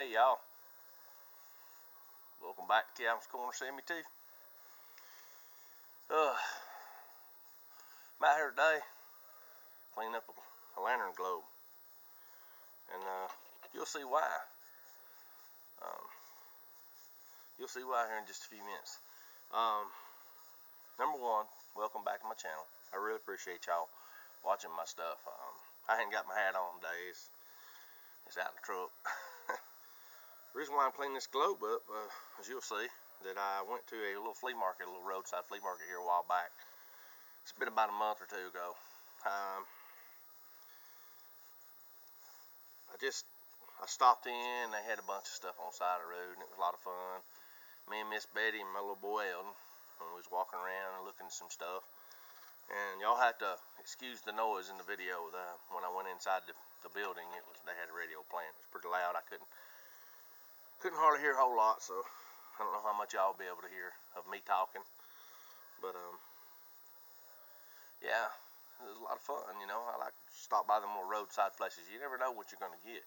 Hey y'all, welcome back to Calvin's Corner 72. I'm out here today cleaning up a lantern globe, and you'll see why. You'll see why here in just a few minutes. Number one, welcome back to my channel. I really appreciate y'all watching my stuff. I ain't got my hat on today. It's out in the truck. The reason why I'm cleaning this globe up, as you'll see, that I went to a little flea market, a little roadside flea market here a while back. It's been about a month or two ago. I stopped in. They had a bunch of stuff on the side of the road, and it was a lot of fun. Me and Miss Betty and my little boy Eldon, and we was walking around and looking at some stuff. And y'all have to excuse the noise in the video. When I went inside the building, they had a radio playing. It was pretty loud. I couldn't hardly hear a whole lot, so I don't know how much y'all will be able to hear of me talking. But yeah, it was a lot of fun. You know, I like to stop by them little roadside places. You never know what you're gonna get.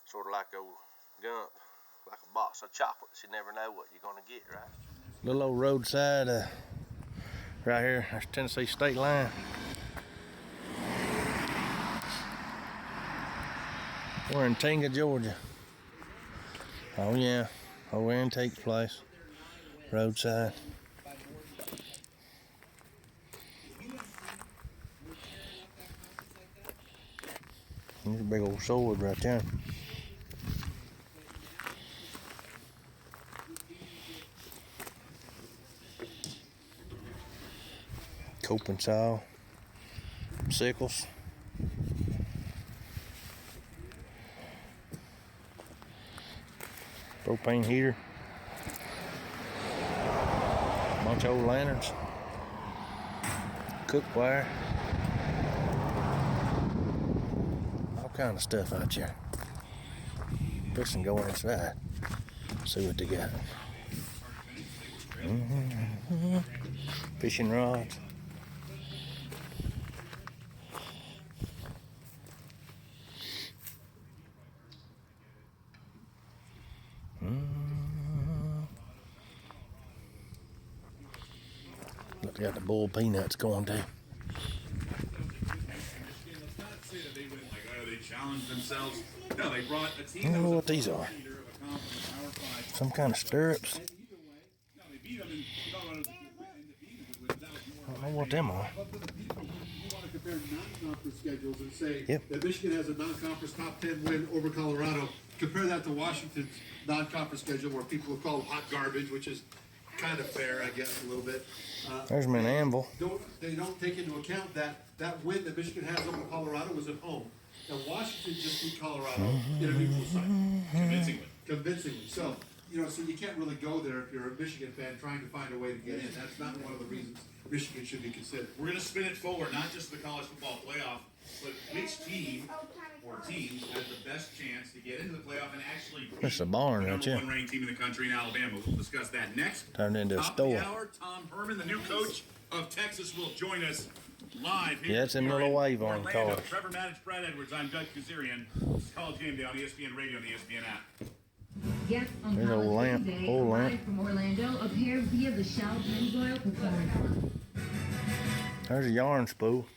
Sort of like old Gump, like a box of chocolates. You never know what you're gonna get, right? Little old roadside, right here. That's Tennessee state line. We're in Tinga, Georgia. Oh yeah, over antique place, roadside. There's a big old sword right there. Coping saw, sickles. Propane heater, bunch of old lanterns, cookware, all kind of stuff out here. Fixing to go inside, see what they got. Fishing rods. Look, they got the bull peanuts going too. They challenged themselves. No, they brought a team. I don't know what these are. Some kind of stirrups. I don't know what them are. You want to compare non-conference schedules and say that Michigan has a non-conference top 10 win over Colorado. Compare that to Washington's non-conference schedule, where people have called hot garbage, which is kind of fair, I guess, a little bit. There's my Anvil. They don't take into account that win that Michigan has over Colorado was at home. And Washington just beat Colorado in a neutral site. Convincingly. So, so you can't really go there if you're a Michigan fan trying to find a way to get in. That's not one of the reasons Michigan should be considered. We're going to spin it forward, not just the college football playoff, but which team or teams has the best chance to get into the playoff and actually beat That's a barn, the right number one ranked team in the country in Alabama. We'll discuss that next. Turned into a Top of the store. hour, Tom Herman, the new coach of Texas, will join us live here. Yeah, it's in little wave on Orlando. cars. Trevor Manage, Brad Edwards. I'm Doug Kazarian. This is College Game Day on ESPN Radio and the ESPN app. Yes, on There's a College lamp, Game Day, old live lamp. from Orlando, appeared via the Shell Pennzoil Performance. There's a yarn spool.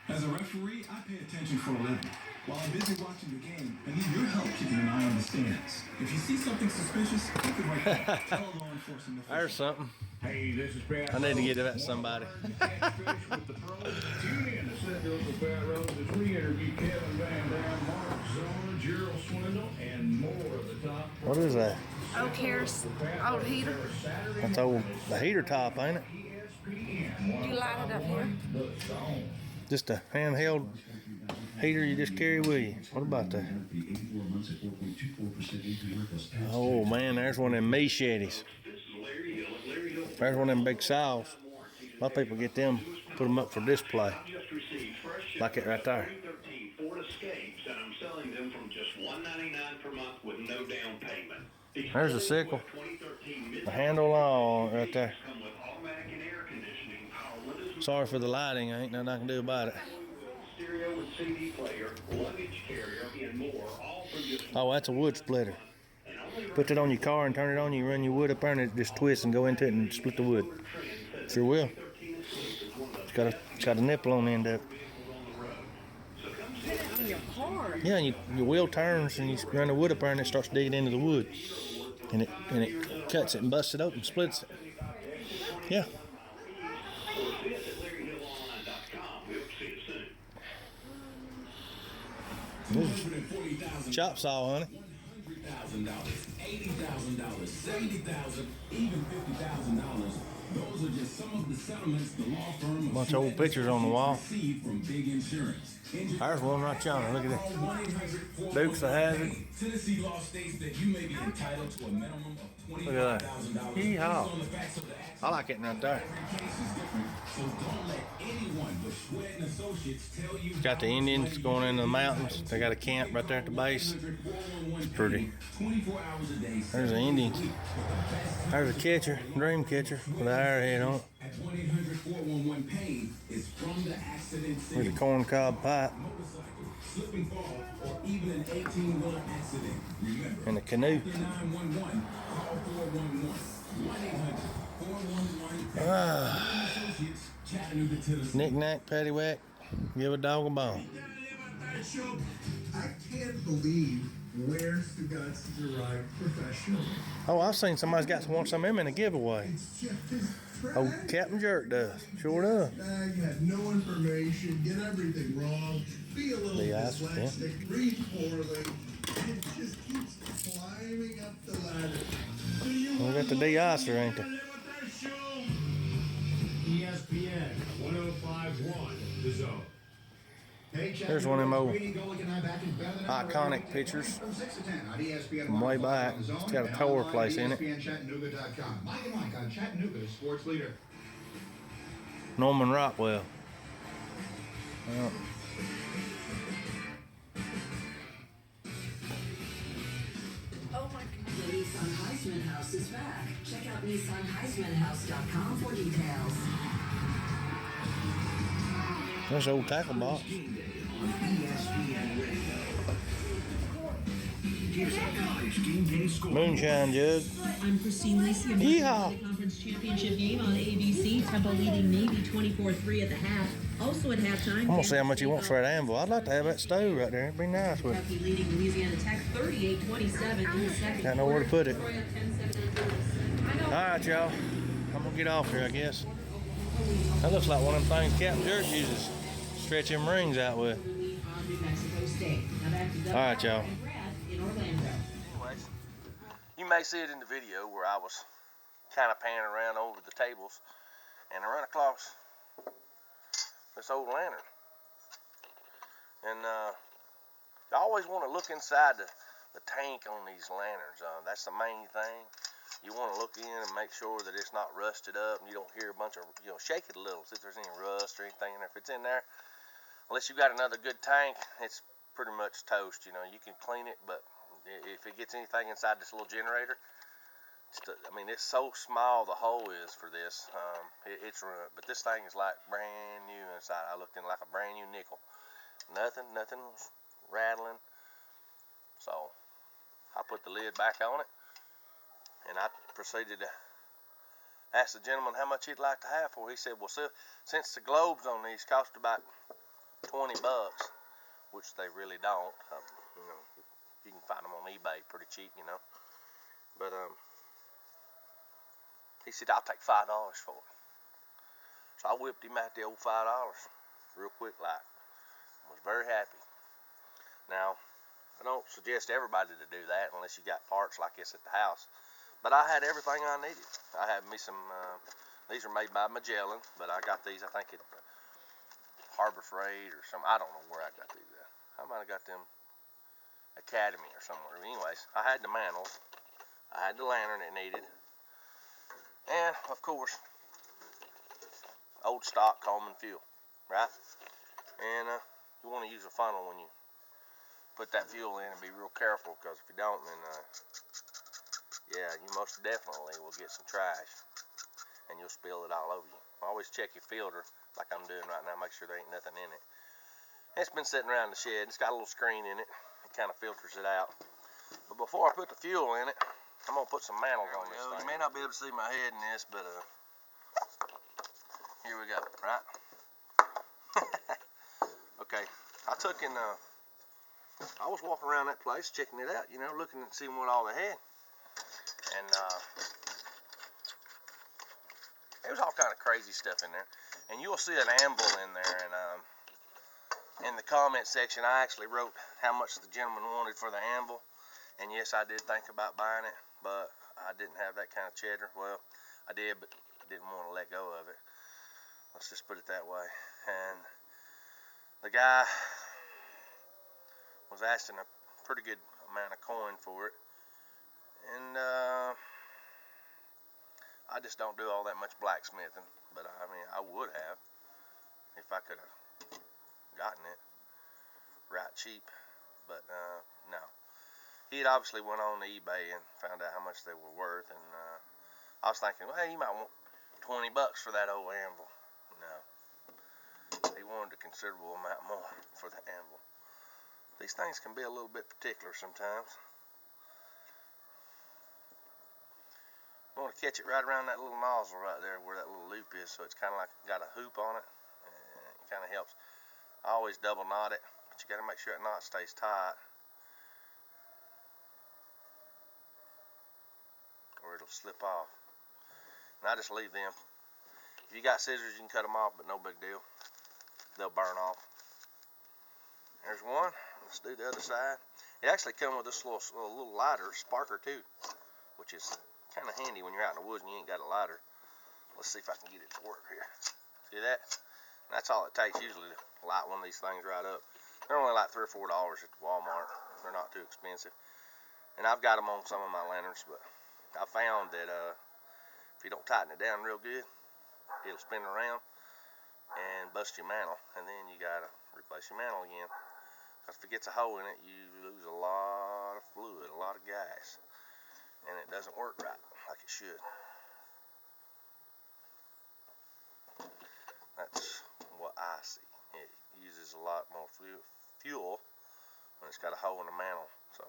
As a referee, I pay attention for a living. While I'm busy watching the game, I need your help keeping an eye on the stands. If you see something suspicious, take it right back. Tell a law enforcement official. There's something. Hey, this is Pat. I need to get to that somebody. Tune in to St. Joseph Fat Road as we interview Kevin Van Dam, Mark Zona, Gerald Swindle, and more of the top. What is that? Oak Harris, old heater. That's the heater top, ain't it? You light it up here. Just a handheld heater you just carry with you. What about that? Oh man, there's one of them machetes. There's one of them big saws. A lot of people get them, put them up for display. Like it right there. There's a sickle. The handle on right there. Sorry for the lighting, ain't nothing I can do about it. Oh, that's a wood splitter. Put that on your car and turn it on. You run your wood up there and it just twists and go into it and split the wood. Sure will. It's got a nipple on the end of it. On your car. Yeah, and your wheel turns and you run the wood up there and it starts digging into the wood. And it cuts it and busts it open, splits it. Yeah. Chop saw, honey. $100,000, $80,000, $70,000, even $50,000. Those are just some of the settlements the law firm Bunch of old pictures on the wall. received from Big Insurance. There's one right yonder. Look at that. Dukes of Hazzard. Tennessee law states that you may be entitled to a minimum of $25,000. Look at that. Yeehaw. I like it right there. So don't let anyone but Sweat and Associates tell you. Got the Indians going into the mountains. They got a camp right there at the base. It's pretty. 24 hours a day. There's the Indians. There's a catcher, dream catcher with an arrowhead on it. At 1-800-411-PAIN is from the accident scene. With a corncob pipe Motorcycle, slip and fall, or even an 18-wheeler accident. Remember, and a canoe. 911, call 411. 1-800-411. Ah, Associates, Chattanooga, Tennessee. knick-knack, paddywhack, give a dog a bone. I can't believe where's the guts to derive professional. Oh, I've seen somebody's got some of them in a giveaway. It's just as Oh, Captain Jerk does. Sure does. You have no information, get everything wrong, be a little dyslexic, read poorly, it just keeps climbing up the ladder. We got the de-icer, ain't they? ESPN 1051, The Zone. There's one of them old iconic pictures from way back. It's got a tower place in it. Mike and Mike on Chattanooga Sports Leader. Norman Rockwell. Yeah. Oh my God. The Nissan Heisman House is back. Check out NissanHeismanHouse.com for details. There's the old tackle box. Moonshine Jug. I'm Christine Lacey. Yeehaw. The conference championship game on ABC. Temple leading Navy 24-3 at the half. Also at halftime. I'm gonna see how much he wants for that anvil. I'd like to have that stove right there. It'd be nice with it. Kentucky leading Louisiana Tech 38-27 in the second. Got nowhere to put it. Troy up 10-7. All right, y'all. I'm gonna get off here, I guess. That looks like one of them things Captain Jerk uses. Stretch them rings out with. All right, y'all. Anyways, you may see it in the video where I was kind of panning around over the tables, and I run across this old lantern. And you always want to look inside the tank on these lanterns. That's the main thing. You want to look in and make sure that it's not rusted up, and you don't hear a bunch of, shake it a little, see if there's any rust or anything in there. If it's in there, unless you got another good tank, it's pretty much toast. You can clean it, but if it gets anything inside this little generator, it's so small the hole is for this. It's ruined. But this thing is like brand new inside. I looked in like a brand new nickel. Nothing rattling. So I put the lid back on it, and I proceeded to ask the gentleman how much he'd like to have for it. He said, well, since the globes on these cost about $20, which they really don't. You can find them on eBay pretty cheap, But he said, I'll take $5 for it. So I whipped him out the old $5 real quick like. Was very happy. Now, I don't suggest everybody to do that unless you got parts like this at the house. But I had everything I needed. I had me some, these are made by Magellan, but I got these, I think, at Harbor Freight or some, I don't know where I got these at. I might have got them Academy or somewhere. Anyways, I had the mantles. I had the lantern it needed. And, of course, old stock common fuel, right? And you want to use a funnel when you put that fuel in and be real careful, because if you don't, then, yeah, you most definitely will get some trash and you'll spill it all over you. Always check your filter like I'm doing right now, make sure there ain't nothing in it. It's been sitting around the shed. It's got a little screen in it. It kind of filters it out. But before I put the fuel in it, I'm gonna put some mantles on this thing. You may not be able to see my head in this, but here we go, right? Okay, I took and I was walking around that place, checking it out, you know, looking and seeing what all they had. And there was all kind of crazy stuff in there. And you'll see an anvil in there. And in the comment section, I actually wrote how much the gentleman wanted for the anvil. And yes, I did think about buying it, but I didn't have that kind of cheddar. Well, I did, but I didn't want to let go of it. Let's just put it that way. And the guy was asking a pretty good amount of coin for it. And I just don't do all that much blacksmithing, but I mean, I would have if I could have gotten it right cheap, but no. He had obviously went on to eBay and found out how much they were worth, and I was thinking, well, hey, you might want $20 for that old anvil. No, he wanted a considerable amount more for the anvil. These things can be a little bit particular sometimes. I want to catch it right around that little nozzle right there where that little loop is, so it's kind of like got a hoop on it, and it kind of helps. I always double knot it, but you got to make sure that knot stays tight, or it'll slip off. And I just leave them. If you got scissors, you can cut them off, but no big deal. They'll burn off. There's one. Let's do the other side. It actually comes with this little lighter, sparker too, which is kind of handy when you're out in the woods and you ain't got a lighter. Let's see if I can get it to work here. See that? That's all it takes usually to light one of these things right up. They're only like $3 or $4 at Walmart. They're not too expensive. And I've got them on some of my lanterns, but I found that if you don't tighten it down real good, it'll spin around and bust your mantle, and then you gotta replace your mantle again. Because if it gets a hole in it, you lose a lot of fluid, a lot of gas, and it doesn't work right like it should. That's what I see. It uses a lot more fuel when it's got a hole in the mantle, so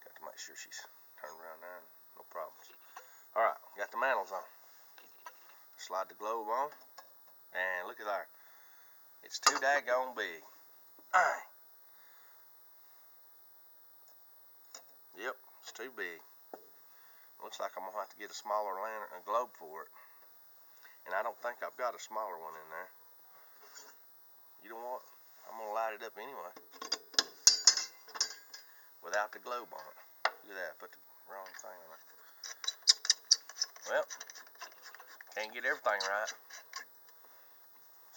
got to make sure she's turned around there, no problems. Alright, got the mantles on. Slide the globe on, and look at that. It's too daggone big. Alright. Yep, it's too big. Looks like I'm gonna have to get a smaller lantern, a globe for it. And I don't think I've got a smaller one in there. You know what? I'm gonna light it up anyway. Without the globe on it. Look at that, I put the wrong thing on it. Well, can't get everything right.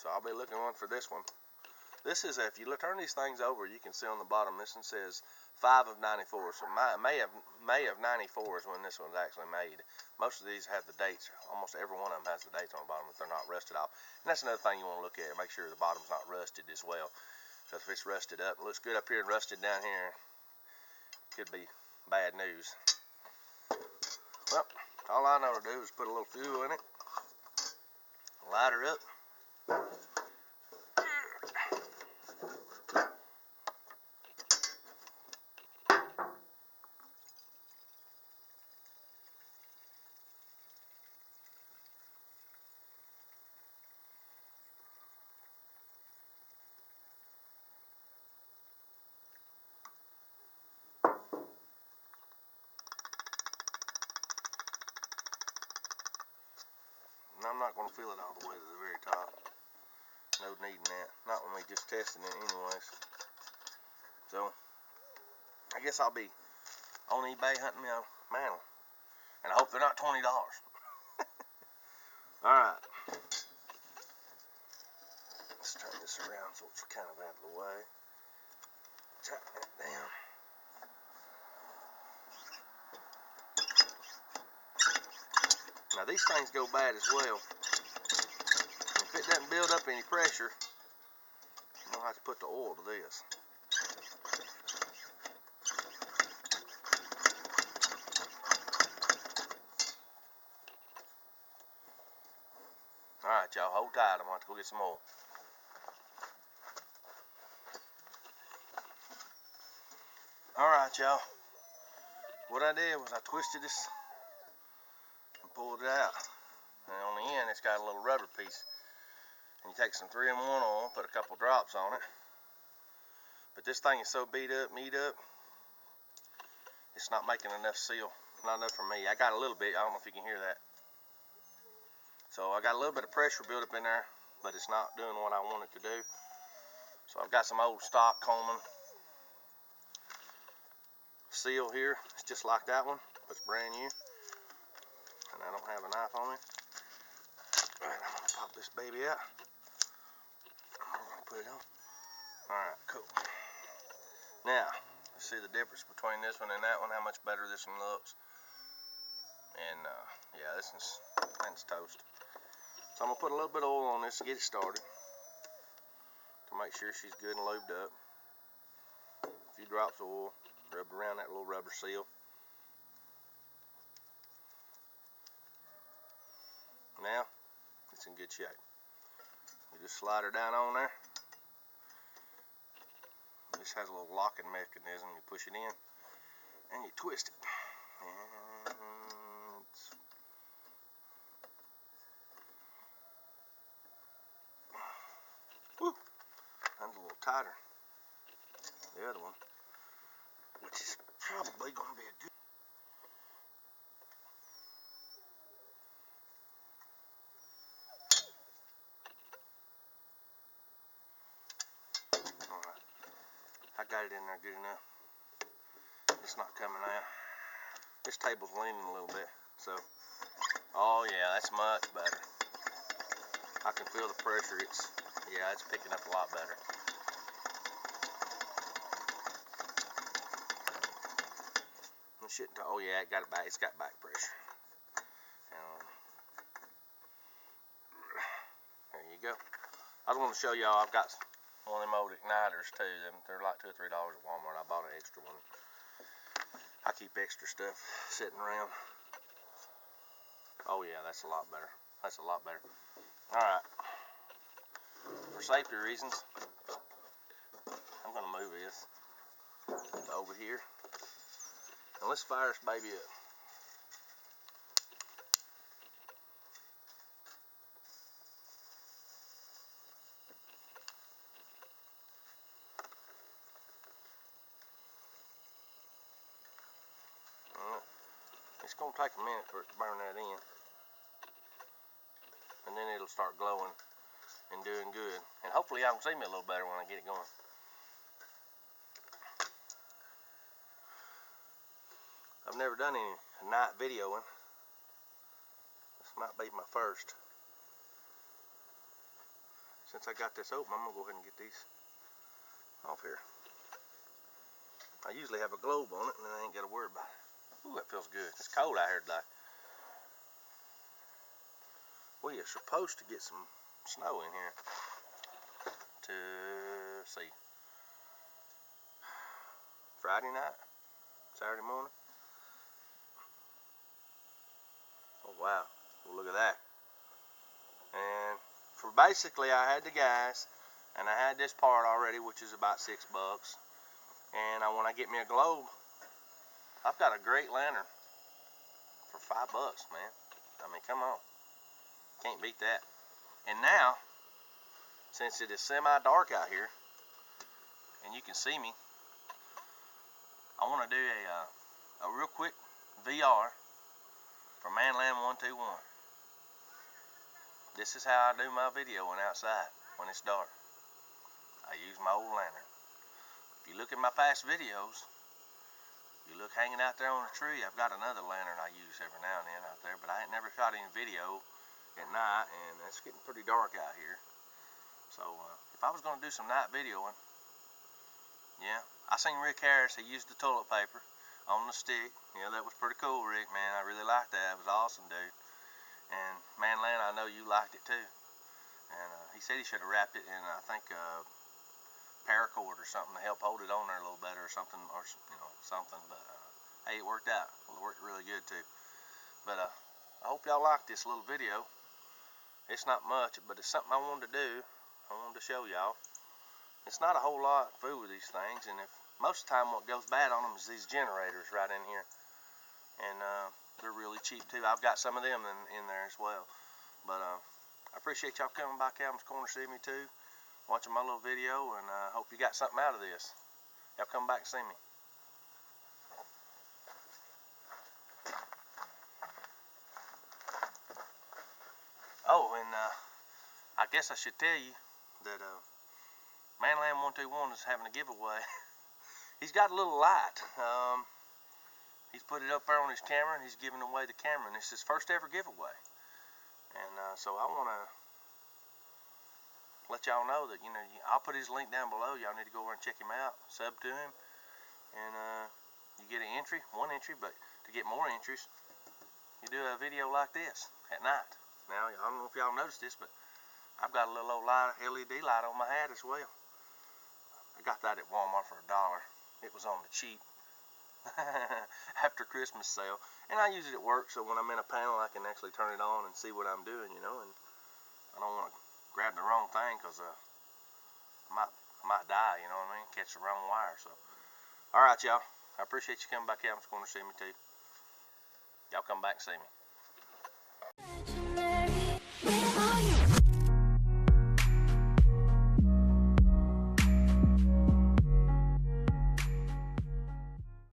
So I'll be looking for this one. This is, if you turn these things over, you can see on the bottom, this one says 5 of 94. So May of 94 is when this one's actually made. Most of these have the dates. Almost every one of them has the dates on the bottom if they're not rusted off. And that's another thing you want to look at. Make sure the bottom's not rusted as well. Because if it's rusted up, it looks good up here and rusted down here, could be bad news. Well, all I know to do is put a little fuel in it, light her up. And I'm not going to fill it all the way to the very top. No need in that. Not when we just testing it anyways. So, I guess I'll be on eBay hunting me a mantle. And I hope they're not $20. Alright. Let's turn this around so it's kind of out of the way. Tighten it down. Now these things go bad as well. If it doesn't build up any pressure, I'm going to have to put the oil to this. Alright y'all, hold tight. I'm going to have to go get some oil. Alright y'all. what I did was I twisted this and pulled it out. And on the end, it's got a little rubber piece. And you take some 3-in-1 oil, put a couple drops on it. But this thing is so beat up, it's not making enough seal. Not enough for me. I got a little bit. I don't know if you can hear that. So I got a little bit of pressure built up in there, but it's not doing what I want it to do. So I've got some old stock Coleman seal here. It's just like that one, but it's brand new. And I don't have a knife on it. Alright, I'm gonna pop this baby out. I'm gonna put it on. Alright, cool. Now, let's see the difference between this one and that one, how much better this one looks. And yeah, this one's toast. So I'm gonna put a little bit of oil on this to get it started, to make sure she's good and lubed up. A few drops of oil, rub around that little rubber seal. Now, it's in good shape. You just slide her down on there. This has a little locking mechanism. You push it in and you twist it. And woo, that's a little tighter. The other one, which is probably going to be a good. Alright, I got it in there good enough. It's not coming out. This table's leaning a little bit, so oh yeah, that's much better. I can feel the pressure. It's picking up a lot better. It shouldn't. Oh yeah, it got it back. It's got back pressure. There you go. I just want to show y'all. I've got one of them old igniters too. They're like $2 or $3 at Walmart. I bought an extra one. I keep extra stuff sitting around. Oh yeah, that's a lot better. That's a lot better. Alright. For safety reasons, I'm going to move this to over here. And let's fire this baby up. It's going to take a minute for it to burn that in. And then it'll start glowing and doing good. And hopefully y'all can see me a little better when I get it going. I've never done any night videoing. This might be my first. Since I got this open, I'm going to go ahead and get these off here. I usually have a globe on it and then I ain't got to worry about it. Ooh, that feels good. It's cold out here today. We are supposed to get some snow in here to see Friday night, Saturday morning. Oh wow, well, look at that. And for basically I had the gas and I had this part already, which is about $6. And when I get me a globe, I've got a great lantern for $5, man. I mean, come on. Can't beat that. And now, since it is semi-dark out here, and you can see me, I want to do a real quick VR for Manland121. This is how I do my videoing outside when it's dark. I use my old lantern. If you look at my past videos, you look hanging out there on the tree, I've got another lantern I use every now and then out there, but I ain't never shot any video at night, and it's getting pretty dark out here. So if I was going to do some night videoing, yeah, I seen Rick Harris, he used the toilet paper on the stick. Yeah, that was pretty cool, Rick, man. I really liked that. It was awesome, dude. And Manland, I know you liked it too. And he said he should have wrapped it in, I think, paracord or something to help hold it on there a little better or something, or something. But hey, it worked out. It worked really good too. But I hope y'all like this little video. It's not much, but it's something I wanted to do. I wanted to show y'all. It's not a whole lot food with these things, and if most of the time what goes bad on them is these generators right in here. and they're really cheap too. I've got some of them in there as well. But I appreciate y'all coming by Calvin's Corner to see me too, watching my little video, and I hope you got something out of this. Y'all come back and see me. Oh, and I guess I should tell you that Manland121 is having a giveaway. He's got a little light. He's put it up there on his camera, and he's giving away the camera, and it's his first ever giveaway. And so I want to let y'all know that, you know, I'll put his link down below. Y'all need to go over and check him out, sub to him, and you get an entry, one entry, but to get more entries, you do a video like this at night. Now, I don't know if y'all noticed this, but I've got a little old light, LED light on my hat as well. I got that at Walmart for $1. It was on the cheap after Christmas sale, and I use it at work, so when I'm in a panel I can actually turn it on and see what I'm doing, you know, and I don't want to grab the wrong thing, because I might die, you know what I mean, catch the wrong wire. So alright, y'all, I appreciate you coming back out. I'm just going to see me too. Y'all come back and see me.